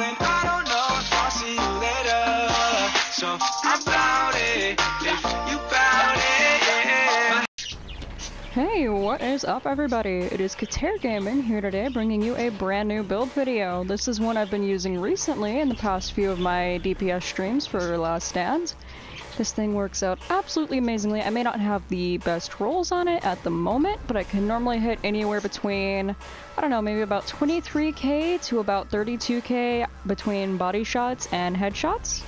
and I don't know if I'll see you later. So I'm about it, if you bout it, yeah. Hey, what is up everybody? It is KATAIR Gaming here today bringing you a brand new build video. This is one I've been using recently in the past few of my DPS streams for Last Stand. This thing works out absolutely amazingly. I may not have the best rolls on it at the moment, but I can normally hit anywhere between, I don't know, maybe about 23k to about 32k between body shots and headshots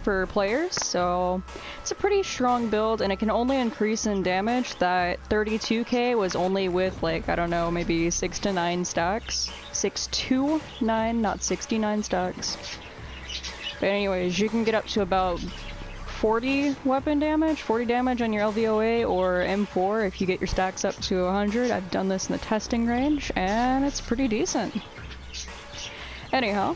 for players, so it's a pretty strong build, and it can only increase in damage. That 32k was only with, like, I don't know, maybe 6 to 9 stacks. 6 to 9, not 69 stacks. But anyways, you can get up to about 40 weapon damage, 40 damage on your LVOA or M4 if you get your stacks up to 100. I've done this in the testing range, and it's pretty decent. Anyhow,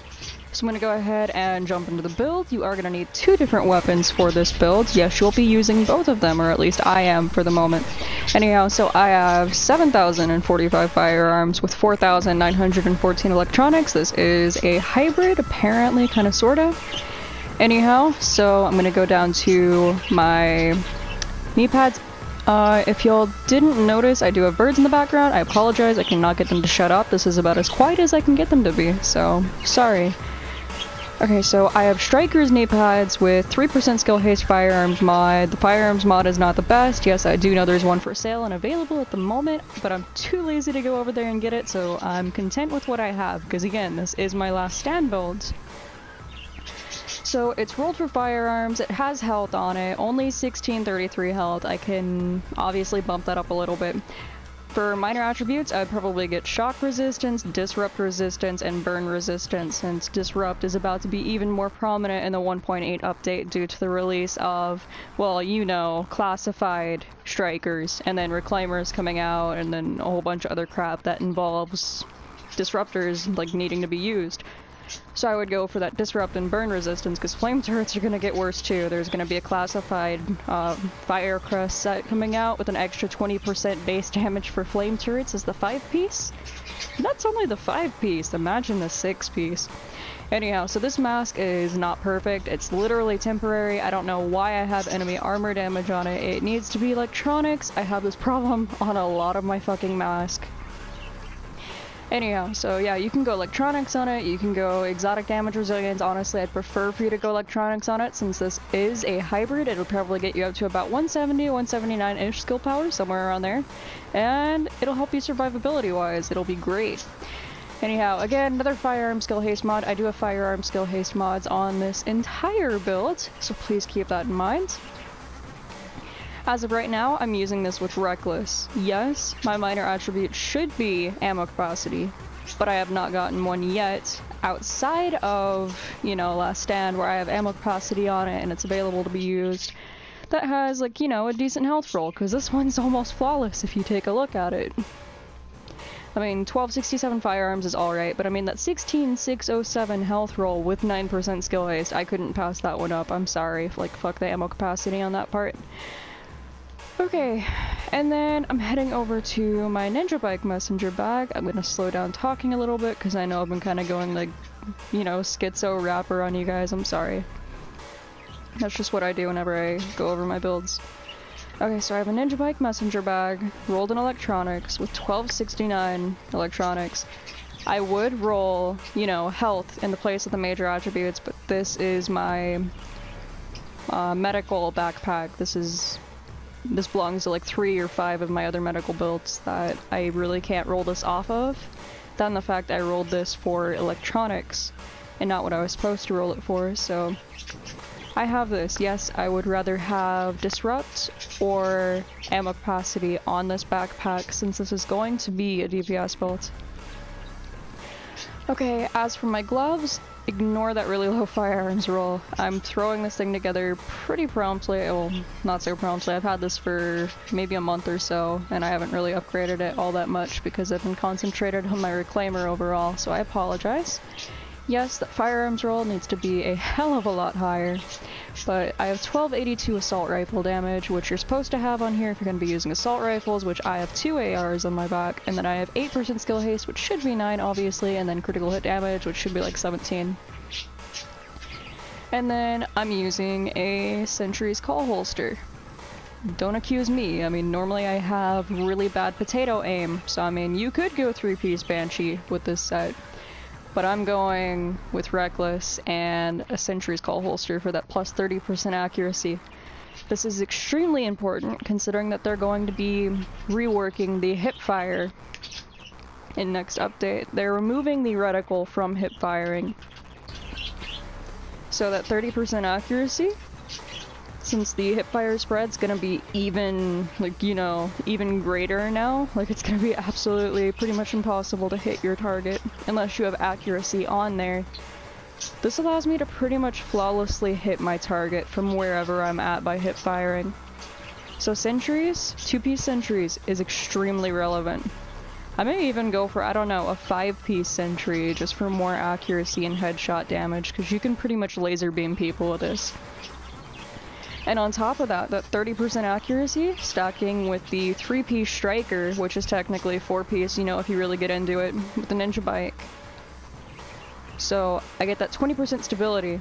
so I'm going to go ahead and jump into the build. You are going to need 2 different weapons for this build. Yes, you'll be using both of them, or at least I am for the moment. Anyhow, so I have 7,045 firearms with 4,914 electronics. This is a hybrid, apparently, kind of, sorta. Anyhow, so I'm going to go down to my knee pads. If y'all didn't notice, I do have birds in the background. I apologize, I cannot get them to shut up. This is about as quiet as I can get them to be, so sorry. Okay, so I have Striker's knee pads with 3% skill haste firearms mod. The firearms mod is not the best. Yes, I do know there's one for sale and available at the moment, but I'm too lazy to go over there and get it, so I'm content with what I have, because again, this is my Last Stand build. So it's rolled for firearms, it has health on it, only 1633 health. I can obviously bump that up a little bit. For minor attributes, I'd probably get shock resistance, disrupt resistance, and burn resistance, since disrupt is about to be even more prominent in the 1.8 update due to the release of, well, you know, classified strikers, and then reclaimers coming out, and then a whole bunch of other crap that involves disruptors, like, needing to be used. So I would go for that disrupt and burn resistance, because flame turrets are going to get worse too. There's going to be a classified fire crest set coming out with an extra 20% base damage for flame turrets as the 5-piece. That's only the 5-piece, imagine the 6-piece. Anyhow, so this mask is not perfect, it's literally temporary. I don't know why I have enemy armor damage on it. It needs to be electronics. I have this problem on a lot of my fucking mask. Anyhow, so yeah, you can go electronics on it, you can go exotic damage resilience. Honestly, I'd prefer for you to go electronics on it, since this is a hybrid. It'll probably get you up to about 170, 179-ish skill power, somewhere around there. And it'll help you survivability-wise, it'll be great. Anyhow, again, another firearm skill haste mod. I do have firearm skill haste mods on this entire build, so please keep that in mind. As of right now, I'm using this with Reckless. Yes, my minor attribute should be ammo capacity, but I have not gotten one yet outside of, you know, Last Stand, where I have ammo capacity on it and it's available to be used. That has, like, you know, a decent health roll, because this one's almost flawless if you take a look at it. I mean, 1267 firearms is alright, but I mean, that 16607 health roll with 9% skill haste, I couldn't pass that one up. I'm sorry. Like, fuck the ammo capacity on that part. Okay, and then I'm heading over to my Ninja Bike messenger bag. I'm gonna slow down talking a little bit, because I know I've been kind of going, like, you know, schizo rapper on you guys. I'm sorry. That's just what I do whenever I go over my builds. Okay, so I have a Ninja Bike messenger bag, rolled in electronics, with 1269 electronics. I would roll, you know, health in the place of the major attributes, but this is my medical backpack. This belongs to like 3 or 5 of my other medical builds that I really can't roll this off of. Then the fact I rolled this for electronics and not what I was supposed to roll it for, so I have this. Yes, I would rather have disrupt or ammo capacity on this backpack, since this is going to be a DPS build. Okay, as for my gloves, ignore that really low firearms roll. I'm throwing this thing together pretty promptly. Well, not so promptly. I've had this for maybe a month or so, and I haven't really upgraded it all that much because I've been concentrated on my reclaimer overall, so I apologize. Yes, the firearms roll needs to be a hell of a lot higher, but I have 1282 assault rifle damage, which you're supposed to have on here if you're going to be using assault rifles, which I have 2 ARs on my back, and then I have 8% skill haste, which should be 9 obviously, and then critical hit damage, which should be like 17. And then I'm using a Sentry's Call holster. Don't accuse me, I mean normally I have really bad potato aim, so I mean you could go 3-piece Banshee with this set. But I'm going with Reckless and a Sentry's Call holster for that plus 30% accuracy. This is extremely important considering that they're going to be reworking the hip fire in next update. They're removing the reticle from hip firing. So that 30% accuracy, since the hip fire spread's gonna be even, like, you know, even greater now, like it's gonna be absolutely pretty much impossible to hit your target unless you have accuracy on there. This allows me to pretty much flawlessly hit my target from wherever I'm at by hip firing. So sentries, 2-piece sentries is extremely relevant. I may even go for, I don't know, a 5-piece sentry just for more accuracy and headshot damage, because you can pretty much laser beam people with this. And on top of that, that 30% accuracy, stacking with the 3-piece striker, which is technically 4-piece, you know, if you really get into it, with the ninja bike. So I get that 20% stability.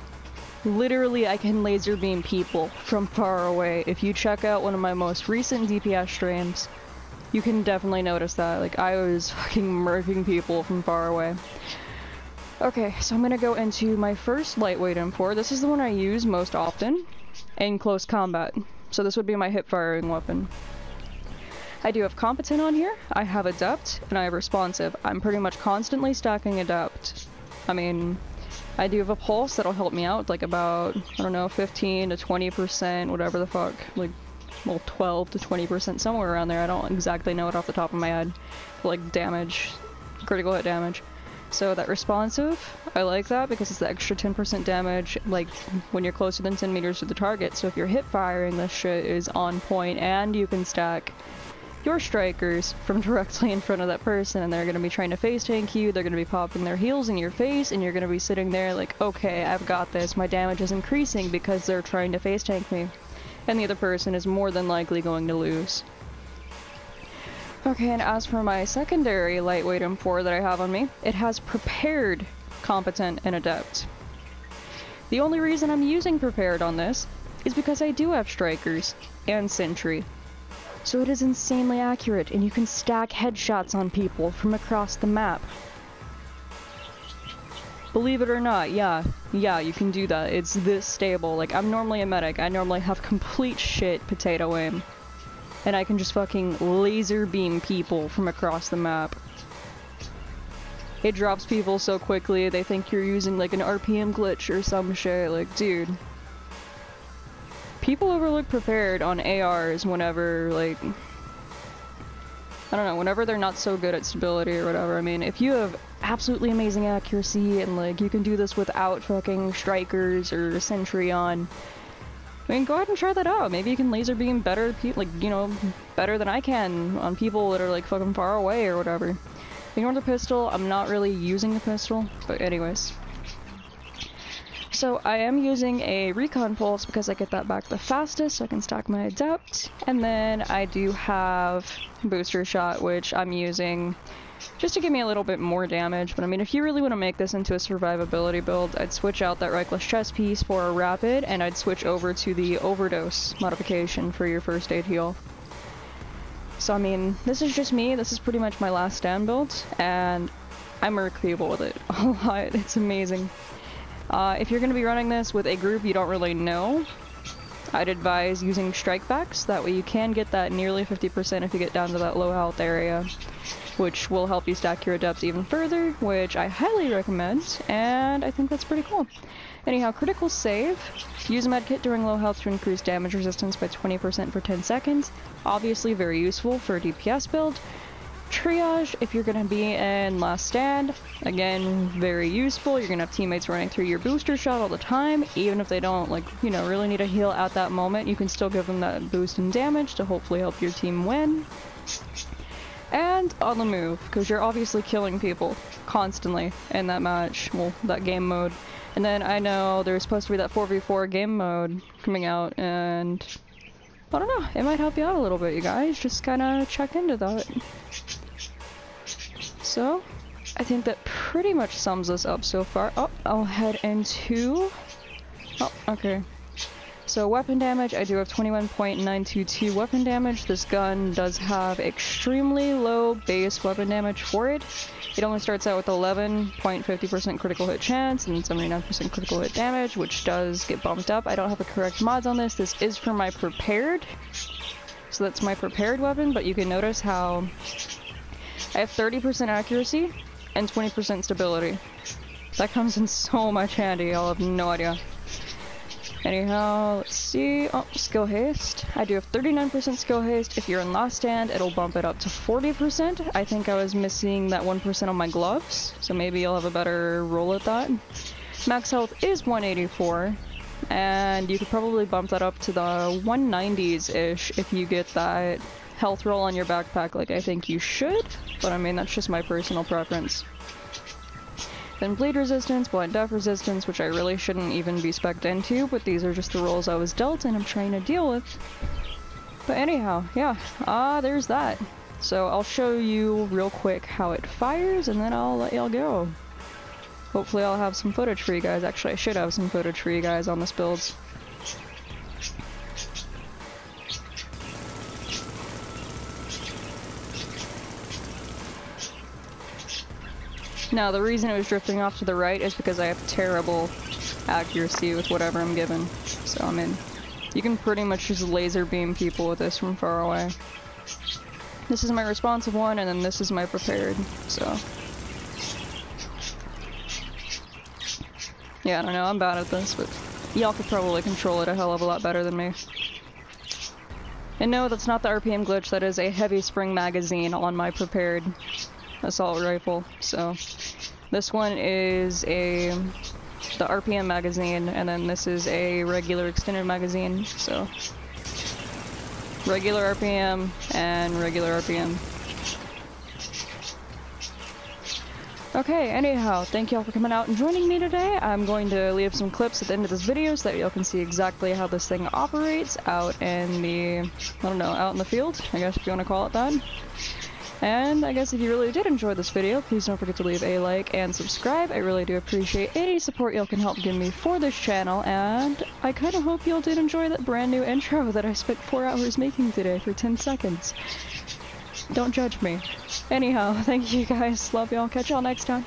Literally, I can laser beam people from far away. If you check out one of my most recent DPS streams, you can definitely notice that. Like, I was fucking murking people from far away. Okay, so I'm gonna go into my first lightweight M4. This is the one I use most often in close combat. So this would be my hip firing weapon. I do have competent on here, I have adept, and I have responsive. I'm pretty much constantly stacking adept. I mean, I do have a pulse that'll help me out, like about, I don't know, 15 to 20%, whatever the fuck, like, well, 12 to 20%, somewhere around there. I don't exactly know it off the top of my head. Like, damage, critical hit damage. So that responsive, I like that because it's the extra 10% damage, like, when you're closer than 10 meters to the target. So if you're hip firing, this shit is on point, and you can stack your strikers from directly in front of that person, and they're going to be trying to face tank you, they're going to be popping their heels in your face, and you're going to be sitting there like, okay, I've got this, my damage is increasing because they're trying to face tank me. And the other person is more than likely going to lose. Okay, and as for my secondary lightweight M4 that I have on me, it has prepared, competent, and adept. The only reason I'm using prepared on this is because I do have strikers and sentry. So it is insanely accurate, and you can stack headshots on people from across the map. Believe it or not, yeah, you can do that. It's this stable. Like, I'm normally a medic. I normally have complete shit potato aim. And I can just fucking laser beam people from across the map. It drops people so quickly, they think you're using like an RPM glitch or some shit. Like, dude. People overlook prepared on ARs whenever, like, I don't know, whenever they're not so good at stability or whatever. I mean, if you have absolutely amazing accuracy and, like, you can do this without fucking strikers or sentry on, I mean, go ahead and try that out. Maybe you can laser beam better people, like, you know, better than I can on people that are, like, fucking far away or whatever. Ignore the pistol. I'm not really using the pistol, but anyways. So I am using a recon pulse because I get that back the fastest, so I can stack my adept. And then I do have booster shot, which I'm using just to give me a little bit more damage. But I mean, if you really want to make this into a survivability build, I'd switch out that reckless chest piece for a rapid, and I'd switch over to the overdose modification for your first aid heal. So I mean, this is just me. This is pretty much my last stand build, and I murk people with it a lot. It's amazing. If you're going to be running this with a group you don't really know, I'd advise using strikebacks. That way you can get that nearly 50% if you get down to that low health area, which will help you stack your adepts even further, which I highly recommend, and I think that's pretty cool. Anyhow, critical save. Use a medkit during low health to increase damage resistance by 20% for 10 seconds. Obviously very useful for a DPS build. Triage, if you're going to be in last stand, again, very useful. You're going to have teammates running through your booster shot all the time, even if they don't, like, you know, really need a heal at that moment. You can still give them that boost in damage to hopefully help your team win. and on the move, because you're obviously killing people constantly in that match, well, that game mode. And then I know there's supposed to be that 4v4 game mode coming out, and I don't know, it might help you out a little bit, you guys. Just kind of check into that. So, I think that pretty much sums us up so far. Oh, I'll head into... Oh, okay. So weapon damage, I do have 21.922 weapon damage. This gun does have extremely low base weapon damage for it. It only starts out with 11.50% critical hit chance and 79% critical hit damage, which does get bumped up. I don't have the correct mods on this. This is for my prepared. So that's my prepared weapon, but you can notice how I have 30% accuracy and 20% stability. That comes in so much handy, I'll have no idea. Anyhow, let's see. Oh, skill haste. I do have 39% skill haste. If you're in last stand, it'll bump it up to 40%. I think I was missing that 1% on my gloves, so maybe you'll have a better roll at that. Max health is 184, and you could probably bump that up to the 190s-ish if you get that health roll on your backpack like I think you should, but I mean, that's just my personal preference. Then bleed resistance, blind death resistance, which I really shouldn't even be spec'd into, but these are just the rolls I was dealt and I'm trying to deal with. But anyhow, yeah, there's that. So I'll show you real quick how it fires and then I'll let y'all go. Hopefully I'll have some footage for you guys. Actually, I should have some footage for you guys on this build. Now, the reason it was drifting off to the right is because I have terrible accuracy with whatever I'm given. So, I mean, you can pretty much just laser beam people with this from far away. This is my responsive one, and then this is my prepared, so. Yeah, I don't know, I'm bad at this, but y'all could probably control it a hell of a lot better than me. And no, that's not the RPM glitch, that is a heavy spring magazine on my prepared assault rifle. So this one is the RPM magazine, and then this is a regular extended magazine. So regular RPM and regular RPM. Okay, anyhow, thank y'all for coming out and joining me today. I'm going to leave some clips at the end of this video so that y'all can see exactly how this thing operates out in the, I don't know, out in the field, I guess if you want to call it that. And I guess if you really did enjoy this video, please don't forget to leave a like and subscribe. I really do appreciate any support y'all can help give me for this channel, and I kind of hope y'all did enjoy that brand new intro that I spent 4 hours making today for 10 seconds. Don't judge me. Anyhow, thank you guys. Love y'all. Catch y'all next time.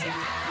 Bye.